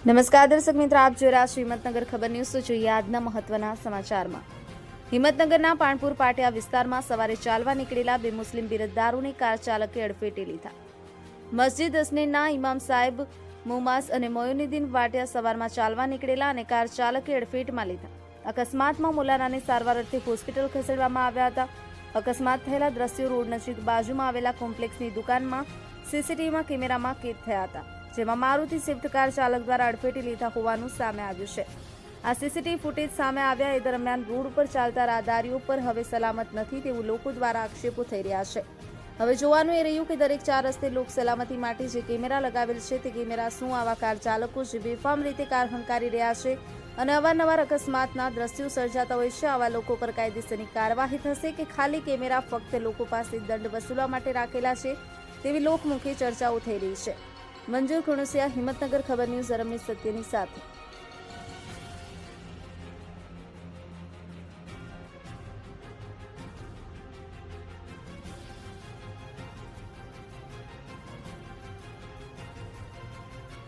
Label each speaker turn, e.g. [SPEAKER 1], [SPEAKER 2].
[SPEAKER 1] નમસ્કાર દર્શક મિત્રો, આપ જોઈ રહ્યા છો હિંમતનગર ખબર ન્યૂઝ। તો જોઈએ આજના મહત્વના સમાચારમાં। હિંમતનગરના પાણપુર પાટિયા વિસ્તારમાં સવારે ચાલવા નીકળેલા બે મુસ્લિમ બિરદદારોને કાર ચાલકે અડફેટે લીધા। મસ્જિદ હસનૈનના ઇમામ સાહેબ મુમાસ અને મોયુનિદ્દીન વાટિયા સવારમાં ચાલવા નીકળેલા અને કાર ચાલકે અડફેટમાં લીધા। અકસ્માતમાં મોલાનાને સારવાર અર્થે હોસ્પિટલ ખસેડવામાં આવ્યા હતા। અકસ્માત થયેલા દ્રશ્યો રોડ નજીક બાજુમાં આવેલા કોમ્પ્લેક્સની દુકાનમાં સીસીટીવીમાં કેમેરામાં કેદ થયા હતા, જેમાં મારુતિ સ્વિફ્ટ કાર ચાલક દ્વારા અડફેટે લીધા હોવાનું સામે આવ્યું છે। આ સીસીટીવી ફૂટેજ સામે આવ્યા એ દરમિયાન રોડ ઉપર ચાલતા રાહદારીઓ પર હવે સલામત નથી તેવું લોકો દ્વારા આક્ષેપો થઈ રહ્યા છે। હવે જોવાનું એ રહ્યું કે દરેક ચાર રસ્તે લોક સલામતી માટે જે કેમેરા લગાવેલ છે તે કેમેરા શું આવા કાર ચાલકો જે બેફામ રીતે કાર હંકારી રહ્યા છે અને અવારનવાર અકસ્માતના દ્રશ્યો સર્જાતા હોય છે, આવા લોકો પર કાયદેસરની કાર્યવાહી થશે કે ખાલી કેમેરા ફક્ત લોકો પાસે દંડ વસૂલવા માટે રાખેલા છે તેવી લોકમુખી ચર્ચાઓ થઈ રહી છે। મંજૂર કુણસિયા, હિંમતનગર ખબર ન્યૂઝ, રમેશ સત્યની સાથે।